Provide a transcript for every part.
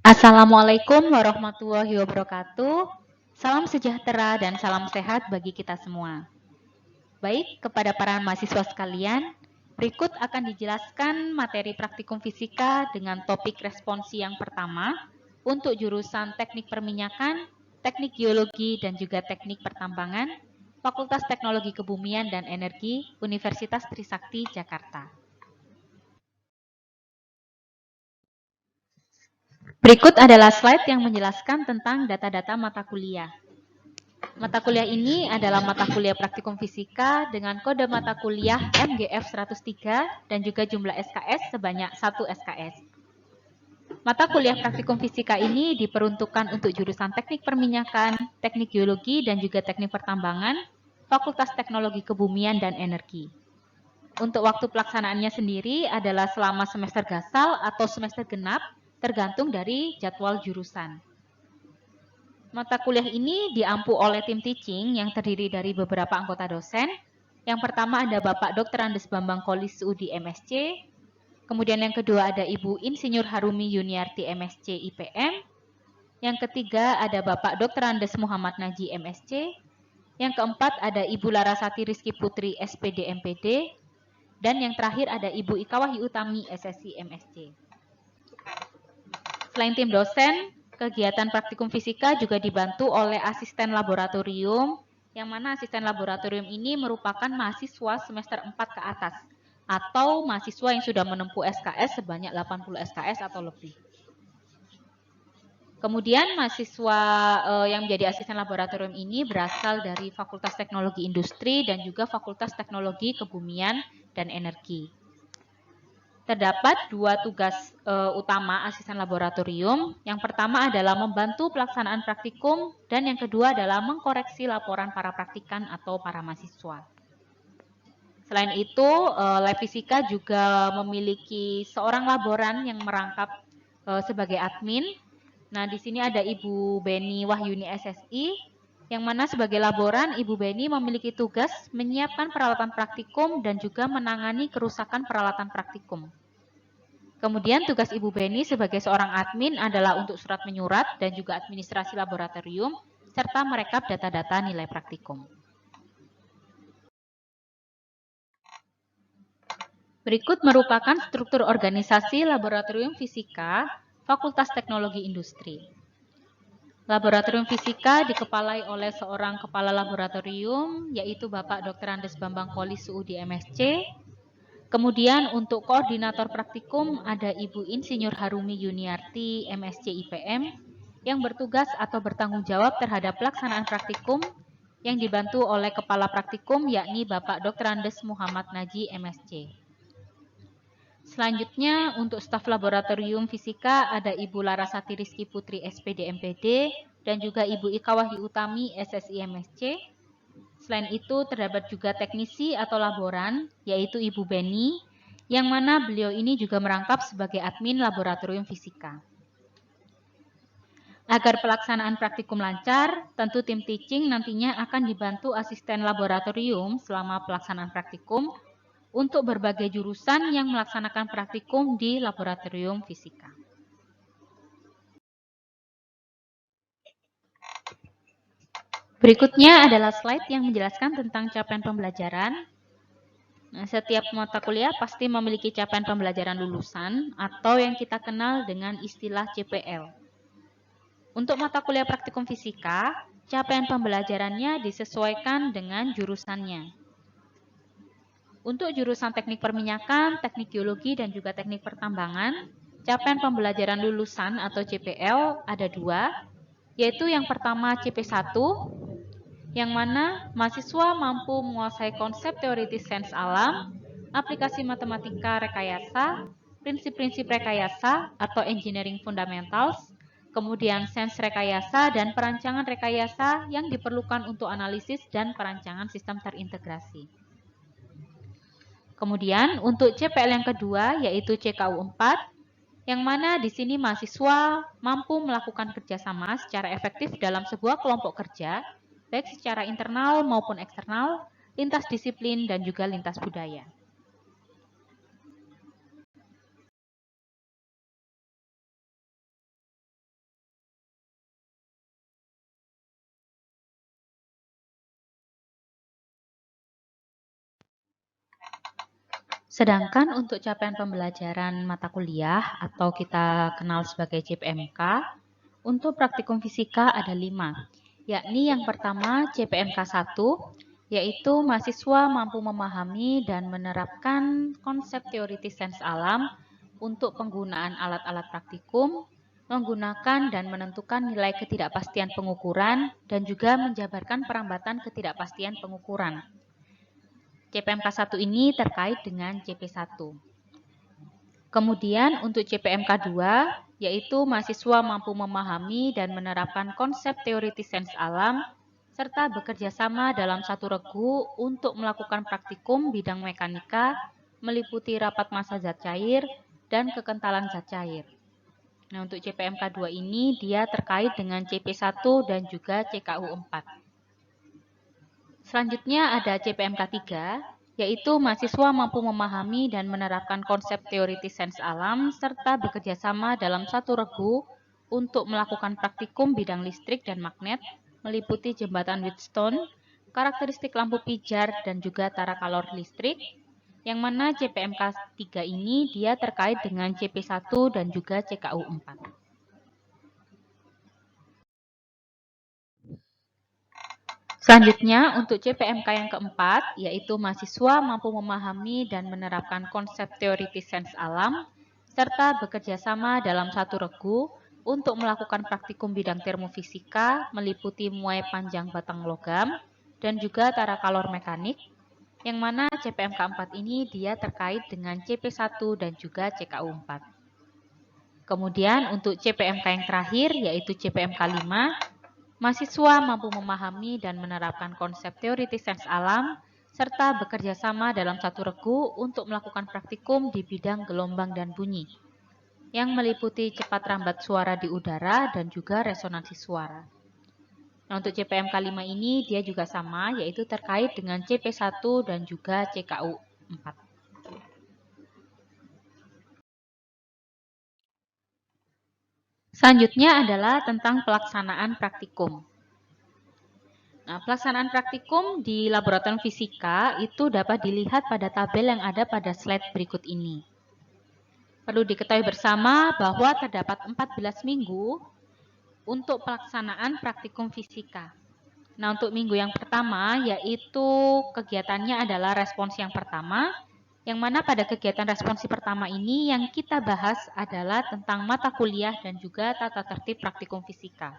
Assalamualaikum warahmatullahi wabarakatuh. Salam sejahtera dan salam sehat bagi kita semua. Baik, kepada para mahasiswa sekalian, berikut akan dijelaskan materi praktikum fisika dengan topik responsi yang pertama untuk jurusan Teknik Perminyakan, Teknik Geologi, dan juga Teknik Pertambangan, Fakultas Teknologi Kebumian dan Energi, Universitas Trisakti, Jakarta. Berikut adalah slide yang menjelaskan tentang data-data mata kuliah. Mata kuliah ini adalah mata kuliah praktikum fisika dengan kode mata kuliah MGF 103 dan juga jumlah SKS sebanyak 1 SKS. Mata kuliah praktikum fisika ini diperuntukkan untuk jurusan teknik perminyakan, teknik geologi, dan juga teknik pertambangan, Fakultas Teknologi Kebumian dan Energi. Untuk waktu pelaksanaannya sendiri adalah selama semester gasal atau semester genap, tergantung dari jadwal jurusan. Mata kuliah ini diampu oleh tim teaching yang terdiri dari beberapa anggota dosen. Yang pertama ada Bapak Dr. Andes Bambang Kolis Sudi MSc. Kemudian yang kedua ada Ibu Insinyur Harumi Yuniarti MSc IPM. Yang ketiga ada Bapak Dr. Andes Muhammad Naji MSc. Yang keempat ada Ibu Larasati Rizky Putri SPD MPD. Dan yang terakhir ada Ibu Ika Wahyu Utami SSI MSc. Selain tim dosen, kegiatan praktikum fisika juga dibantu oleh asisten laboratorium, yang mana asisten laboratorium ini merupakan mahasiswa semester 4 ke atas, atau mahasiswa yang sudah menempuh SKS sebanyak 80 SKS atau lebih. Kemudian mahasiswa yang menjadi asisten laboratorium ini berasal dari Fakultas Teknologi Industri dan juga Fakultas Teknologi Kebumian dan Energi. Terdapat dua tugas utama asisten laboratorium. Yang pertama adalah membantu pelaksanaan praktikum dan yang kedua adalah mengkoreksi laporan para praktikan atau para mahasiswa. Selain itu, lab fisika juga memiliki seorang laboran yang merangkap sebagai admin. Nah, di sini ada Ibu Beni Wahyuni SSI, yang mana sebagai laboran Ibu Beni memiliki tugas menyiapkan peralatan praktikum dan juga menangani kerusakan peralatan praktikum. Kemudian tugas Ibu Beni sebagai seorang admin adalah untuk surat menyurat dan juga administrasi laboratorium, serta merekap data-data nilai praktikum. Berikut merupakan struktur organisasi Laboratorium Fisika Fakultas Teknologi Industri. Laboratorium Fisika dikepalai oleh seorang kepala laboratorium, yaitu Bapak Dr. Andes Bambang Kolis Sudi MSc. Kemudian untuk koordinator praktikum ada Ibu Insinyur Harumi Yuniarti MSc IPM yang bertugas atau bertanggung jawab terhadap pelaksanaan praktikum yang dibantu oleh kepala praktikum yakni Bapak Dr. Andes Muhammad Naji MSc. Selanjutnya untuk staf laboratorium fisika ada Ibu Larasati Rizky Putri SPD MPD dan juga Ibu Ika Wahyu Utami SSI MSc. Selain itu terdapat juga teknisi atau laboran, yaitu Ibu Beni, yang mana beliau ini juga merangkap sebagai admin laboratorium fisika. Agar pelaksanaan praktikum lancar, tentu tim teaching nantinya akan dibantu asisten laboratorium selama pelaksanaan praktikum untuk berbagai jurusan yang melaksanakan praktikum di laboratorium fisika. Berikutnya adalah slide yang menjelaskan tentang capaian pembelajaran. Nah, setiap mata kuliah pasti memiliki capaian pembelajaran lulusan atau yang kita kenal dengan istilah CPL. Untuk mata kuliah praktikum fisika, capaian pembelajarannya disesuaikan dengan jurusannya. Untuk jurusan teknik perminyakan, teknik geologi, dan juga teknik pertambangan, capaian pembelajaran lulusan atau CPL ada dua, yaitu yang pertama CP1, yang mana mahasiswa mampu menguasai konsep teoritis sains alam, aplikasi matematika rekayasa, prinsip-prinsip rekayasa atau engineering fundamentals, kemudian sains rekayasa dan perancangan rekayasa yang diperlukan untuk analisis dan perancangan sistem terintegrasi. Kemudian untuk CPL yang kedua yaitu CKU 4, yang mana di sini mahasiswa mampu melakukan kerjasama secara efektif dalam sebuah kelompok kerja, baik secara internal maupun eksternal, lintas disiplin dan juga lintas budaya. Sedangkan untuk capaian pembelajaran mata kuliah atau kita kenal sebagai CPMK, untuk praktikum fisika ada 5, yakni yang pertama CPMK 1, yaitu mahasiswa mampu memahami dan menerapkan konsep teoritis sains alam untuk penggunaan alat-alat praktikum, menggunakan dan menentukan nilai ketidakpastian pengukuran, dan juga menjabarkan perambatan ketidakpastian pengukuran. CPMK 1 ini terkait dengan CP1. Kemudian untuk CPMK 2, yaitu mahasiswa mampu memahami dan menerapkan konsep teoritis sains alam, serta bekerja sama dalam satu regu untuk melakukan praktikum bidang mekanika, meliputi rapat massa zat cair, dan kekentalan zat cair. Nah, untuk CPMK 2 ini dia terkait dengan CP1 dan juga CKU 4. Selanjutnya ada CPMK 3, yaitu mahasiswa mampu memahami dan menerapkan konsep teoritis sains alam serta bekerja sama dalam satu regu untuk melakukan praktikum bidang listrik dan magnet, meliputi jembatan Wheatstone, karakteristik lampu pijar, dan juga tara kalor listrik, yang mana CPMK 3 ini dia terkait dengan CP1 dan juga CKU 4. Selanjutnya, untuk CPMK yang keempat, yaitu mahasiswa mampu memahami dan menerapkan konsep teoritis sains alam, serta bekerja sama dalam satu regu untuk melakukan praktikum bidang termofisika, meliputi muai panjang batang logam, dan juga tara kalor mekanik, yang mana CPMK 4 ini dia terkait dengan CP1 dan juga CKU 4. Kemudian untuk CPMK yang terakhir, yaitu CPMK 5, mahasiswa mampu memahami dan menerapkan konsep teoritis sains alam, serta bekerja sama dalam satu regu untuk melakukan praktikum di bidang gelombang dan bunyi, yang meliputi cepat rambat suara di udara dan juga resonansi suara. Nah, untuk CPMK 5 ini dia juga sama, yaitu terkait dengan CP1 dan juga CKU 4. Selanjutnya adalah tentang pelaksanaan praktikum. Nah, pelaksanaan praktikum di laboratorium fisika itu dapat dilihat pada tabel yang ada pada slide berikut ini. Perlu diketahui bersama bahwa terdapat 14 minggu untuk pelaksanaan praktikum fisika. Nah, untuk minggu yang pertama yaitu kegiatannya adalah responsi yang pertama, yang mana pada kegiatan responsi pertama ini yang kita bahas adalah tentang mata kuliah dan juga tata tertib praktikum fisika.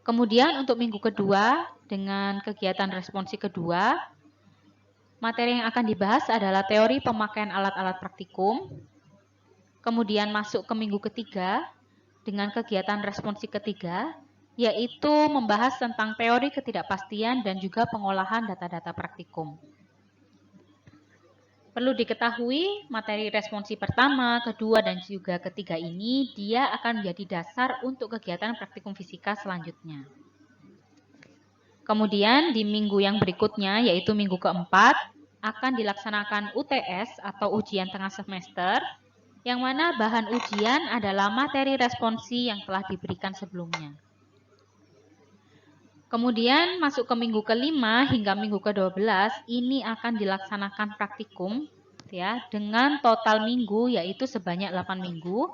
Kemudian untuk minggu kedua, dengan kegiatan responsi kedua, materi yang akan dibahas adalah teori pemakaian alat-alat praktikum. Kemudian masuk ke minggu ketiga, dengan kegiatan responsi ketiga, yaitu membahas tentang teori ketidakpastian dan juga pengolahan data-data praktikum. Perlu diketahui, materi responsi pertama, kedua, dan juga ketiga ini, dia akan menjadi dasar untuk kegiatan praktikum fisika selanjutnya. Kemudian di minggu yang berikutnya, yaitu minggu keempat, akan dilaksanakan UTS atau ujian tengah semester, yang mana bahan ujian adalah materi responsi yang telah diberikan sebelumnya. Kemudian masuk ke minggu kelima hingga minggu ke-12, ini akan dilaksanakan praktikum ya, dengan total minggu yaitu sebanyak 8 minggu.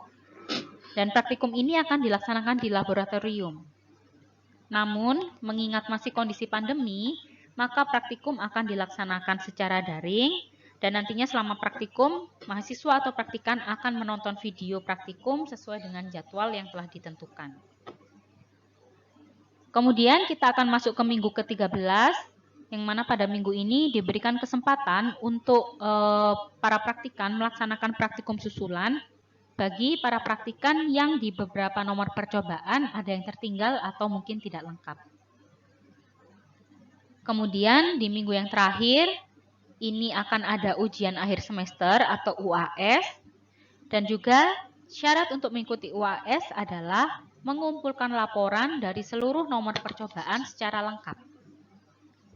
Dan praktikum ini akan dilaksanakan di laboratorium. Namun, mengingat masih kondisi pandemi, maka praktikum akan dilaksanakan secara daring, dan nantinya selama praktikum, mahasiswa atau praktikan akan menonton video praktikum sesuai dengan jadwal yang telah ditentukan. Kemudian kita akan masuk ke minggu ke-13, yang mana pada minggu ini diberikan kesempatan untuk para praktikan melaksanakan praktikum susulan bagi para praktikan yang di beberapa nomor percobaan ada yang tertinggal atau mungkin tidak lengkap. Kemudian di minggu yang terakhir, ini akan ada ujian akhir semester atau UAS, dan juga syarat untuk mengikuti UAS adalah mengumpulkan laporan dari seluruh nomor percobaan secara lengkap.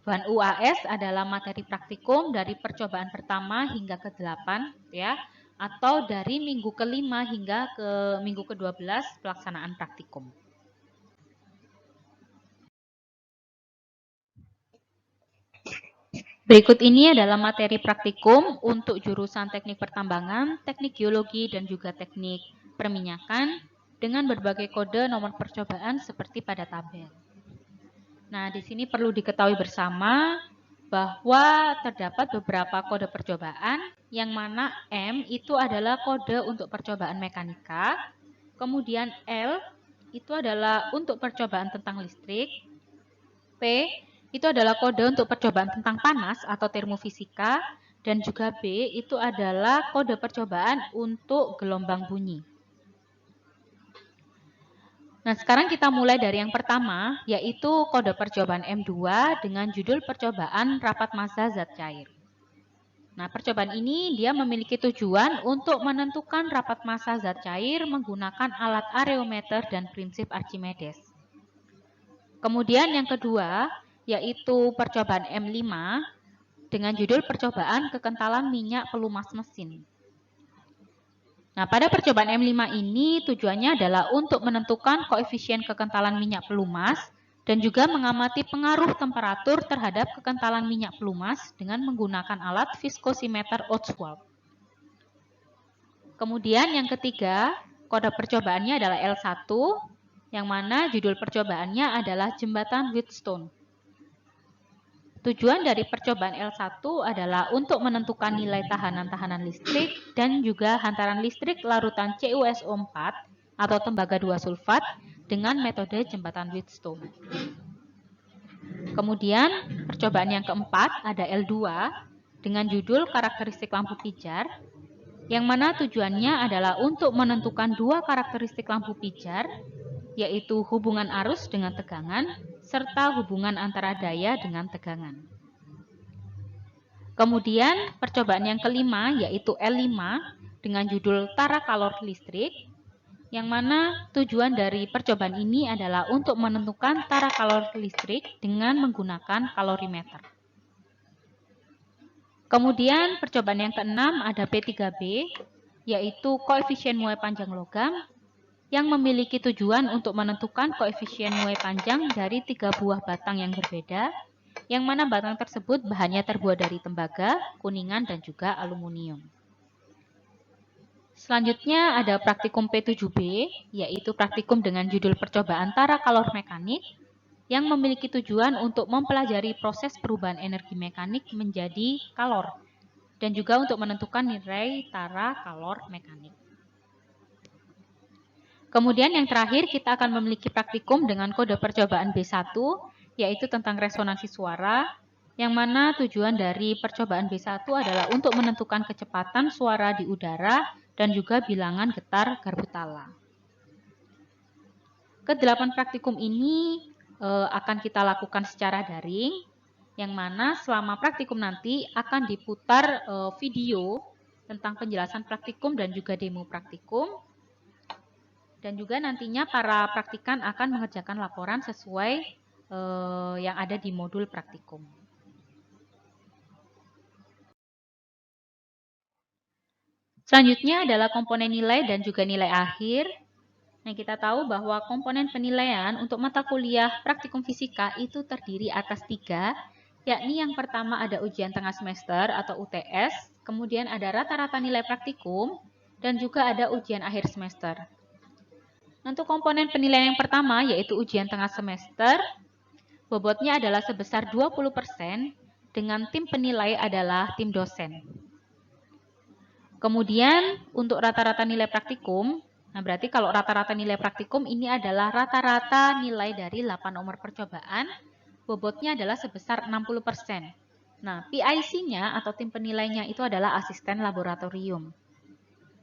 Bahan UAS adalah materi praktikum dari percobaan pertama hingga ke-8, ya, atau dari minggu ke-5 hingga ke minggu ke-12 pelaksanaan praktikum. Berikut ini adalah materi praktikum untuk jurusan teknik pertambangan, teknik geologi, dan juga teknik perminyakan dengan berbagai kode nomor percobaan seperti pada tabel. Nah, di sini perlu diketahui bersama bahwa terdapat beberapa kode percobaan yang mana M itu adalah kode untuk percobaan mekanika, kemudian L itu adalah untuk percobaan tentang listrik, P itu adalah kode untuk percobaan tentang panas atau termofisika, dan juga B itu adalah kode percobaan untuk gelombang bunyi. Nah, sekarang kita mulai dari yang pertama, yaitu kode percobaan M2 dengan judul percobaan rapat massa zat cair. Nah, percobaan ini dia memiliki tujuan untuk menentukan rapat massa zat cair menggunakan alat areometer dan prinsip Archimedes. Kemudian yang kedua, yaitu percobaan M5 dengan judul percobaan kekentalan minyak pelumas mesin. Nah, pada percobaan M5 ini tujuannya adalah untuk menentukan koefisien kekentalan minyak pelumas dan juga mengamati pengaruh temperatur terhadap kekentalan minyak pelumas dengan menggunakan alat viskosimeter Ostwald. Kemudian yang ketiga, kode percobaannya adalah L1, yang mana judul percobaannya adalah jembatan Wheatstone. Tujuan dari percobaan L1 adalah untuk menentukan nilai tahanan-tahanan listrik dan juga hantaran listrik larutan CuSO4 atau tembaga 2 sulfat dengan metode jembatan Wheatstone. Kemudian percobaan yang keempat ada L2 dengan judul karakteristik lampu pijar, yang mana tujuannya adalah untuk menentukan dua karakteristik lampu pijar, yaitu hubungan arus dengan tegangan serta hubungan antara daya dengan tegangan. Kemudian percobaan yang kelima yaitu L5 dengan judul tara kalor listrik, yang mana tujuan dari percobaan ini adalah untuk menentukan tara kalor listrik dengan menggunakan kalorimeter. Kemudian percobaan yang keenam ada P3B, yaitu koefisien muai panjang logam, yang memiliki tujuan untuk menentukan koefisien muai panjang dari 3 buah batang yang berbeda, yang mana batang tersebut bahannya terbuat dari tembaga, kuningan, dan juga aluminium. Selanjutnya ada praktikum P7B, yaitu praktikum dengan judul percobaan tara kalor mekanik, yang memiliki tujuan untuk mempelajari proses perubahan energi mekanik menjadi kalor, dan juga untuk menentukan nilai tara kalor mekanik. Kemudian yang terakhir kita akan memiliki praktikum dengan kode percobaan B1, yaitu tentang resonansi suara, yang mana tujuan dari percobaan B1 adalah untuk menentukan kecepatan suara di udara dan juga bilangan getar garbutala. Ke-8 praktikum ini akan kita lakukan secara daring, yang mana selama praktikum nanti akan diputar video tentang penjelasan praktikum dan juga demo praktikum. Dan juga nantinya para praktikan akan mengerjakan laporan sesuai yang ada di modul praktikum. Selanjutnya adalah komponen nilai dan juga nilai akhir. Nah, kita tahu bahwa komponen penilaian untuk mata kuliah praktikum fisika itu terdiri atas 3, yakni yang pertama ada ujian tengah semester atau UTS, kemudian ada rata-rata nilai praktikum, dan juga ada ujian akhir semester. Untuk komponen penilaian yang pertama, yaitu ujian tengah semester, bobotnya adalah sebesar 20%, dengan tim penilai adalah tim dosen. Kemudian, untuk rata-rata nilai praktikum, nah berarti kalau rata-rata nilai praktikum ini adalah rata-rata nilai dari 8 nomor percobaan, bobotnya adalah sebesar 60%. Nah, PIC-nya atau tim penilainya itu adalah asisten laboratorium.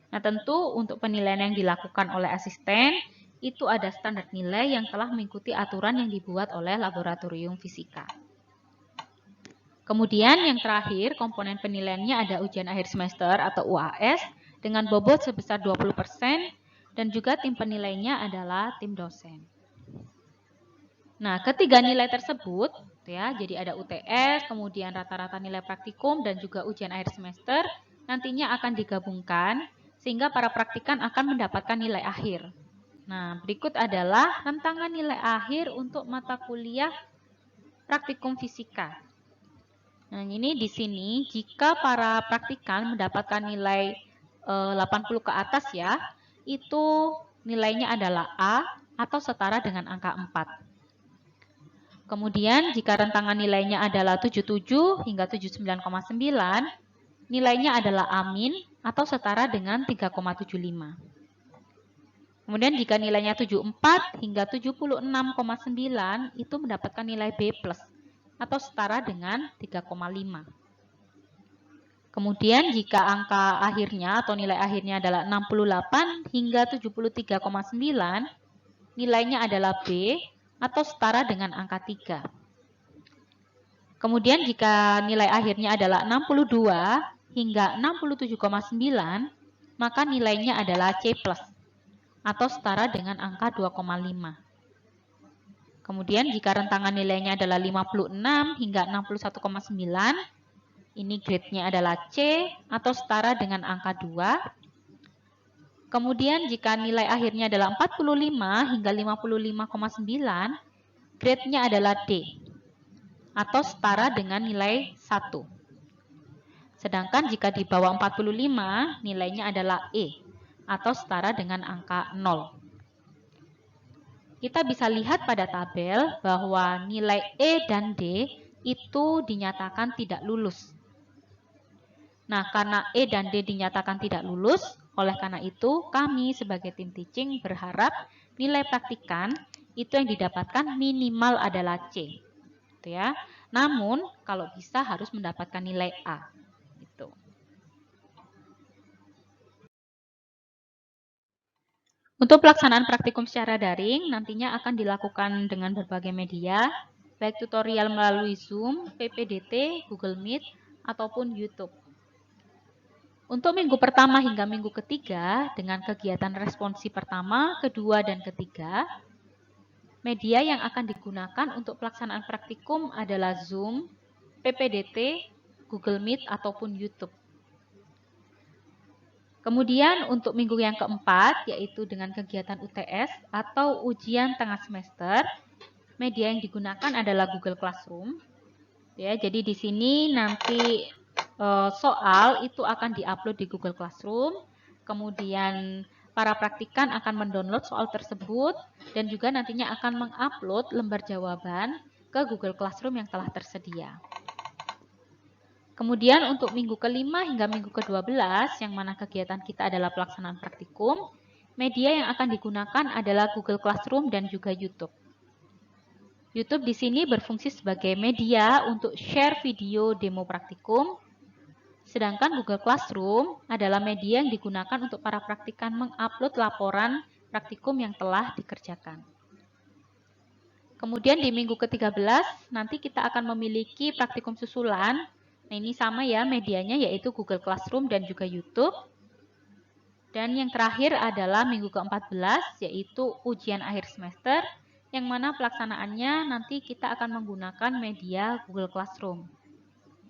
Nah, tentu untuk penilaian yang dilakukan oleh asisten, itu ada standar nilai yang telah mengikuti aturan yang dibuat oleh laboratorium fisika. Kemudian yang terakhir, komponen penilaiannya ada ujian akhir semester atau UAS dengan bobot sebesar 20%, dan juga tim penilainya adalah tim dosen. Nah, ketiga nilai tersebut, ya, jadi ada UTS, kemudian rata-rata nilai praktikum, dan juga ujian akhir semester, nantinya akan digabungkan, sehingga para praktikan akan mendapatkan nilai akhir. Nah, berikut adalah rentangan nilai akhir untuk mata kuliah praktikum fisika. Nah, ini di sini jika para praktikan mendapatkan nilai 80 ke atas ya, itu nilainya adalah A atau setara dengan angka 4. Kemudian jika rentangan nilainya adalah 77 hingga 79,9, nilainya adalah A- atau setara dengan 3,75. Kemudian jika nilainya 74 hingga 76,9 itu mendapatkan nilai B+ atau setara dengan 3,5. Kemudian jika angka akhirnya atau nilai akhirnya adalah 68 hingga 73,9, nilainya adalah B atau setara dengan angka 3. Kemudian jika nilai akhirnya adalah 62 hingga 67,9, maka nilainya adalah C+ atau setara dengan angka 2,5. Kemudian jika rentangan nilainya adalah 56 hingga 61,9, ini grade-nya adalah C atau setara dengan angka 2. Kemudian jika nilai akhirnya adalah 45 hingga 55,9, grade-nya adalah D atau setara dengan nilai 1. Sedangkan jika di bawah 45, nilainya adalah E atau setara dengan angka 0. Kita bisa lihat pada tabel bahwa nilai E dan D itu dinyatakan tidak lulus. Nah, karena E dan D dinyatakan tidak lulus, oleh karena itu kami sebagai tim teaching berharap nilai praktikan itu yang didapatkan minimal adalah C. Gitu ya. Namun, kalau bisa harus mendapatkan nilai A. Gitu. Untuk pelaksanaan praktikum secara daring, nantinya akan dilakukan dengan berbagai media, baik tutorial melalui Zoom, PPDT, Google Meet, ataupun YouTube. Untuk minggu pertama hingga minggu ketiga, dengan kegiatan responsi pertama, kedua, dan ketiga, media yang akan digunakan untuk pelaksanaan praktikum adalah Zoom, PPDT, Google Meet, ataupun YouTube. Kemudian untuk minggu yang keempat, yaitu dengan kegiatan UTS atau ujian tengah semester, media yang digunakan adalah Google Classroom. Ya, jadi di sini nanti soal itu akan diupload di Google Classroom. Kemudian para praktikan akan mendownload soal tersebut dan juga nantinya akan mengupload lembar jawaban ke Google Classroom yang telah tersedia. Kemudian untuk minggu kelima hingga minggu ke-12, yang mana kegiatan kita adalah pelaksanaan praktikum, media yang akan digunakan adalah Google Classroom dan juga YouTube. YouTube di sini berfungsi sebagai media untuk share video demo praktikum, sedangkan Google Classroom adalah media yang digunakan untuk para praktikan mengupload laporan praktikum yang telah dikerjakan. Kemudian di minggu ke-13, nanti kita akan memiliki praktikum susulan. Nah, ini sama ya medianya, yaitu Google Classroom dan juga YouTube. Dan yang terakhir adalah minggu ke-14, yaitu ujian akhir semester, yang mana pelaksanaannya nanti kita akan menggunakan media Google Classroom.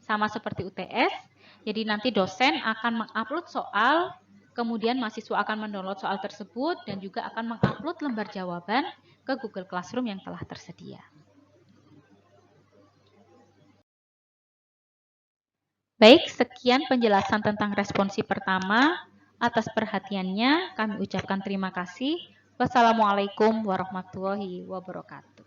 Sama seperti UTS, jadi nanti dosen akan mengupload soal, kemudian mahasiswa akan mendownload soal tersebut, dan juga akan mengupload lembar jawaban ke Google Classroom yang telah tersedia. Baik, sekian penjelasan tentang responsi pertama. Atas perhatiannya, kami ucapkan terima kasih. Wassalamualaikum warahmatullahi wabarakatuh.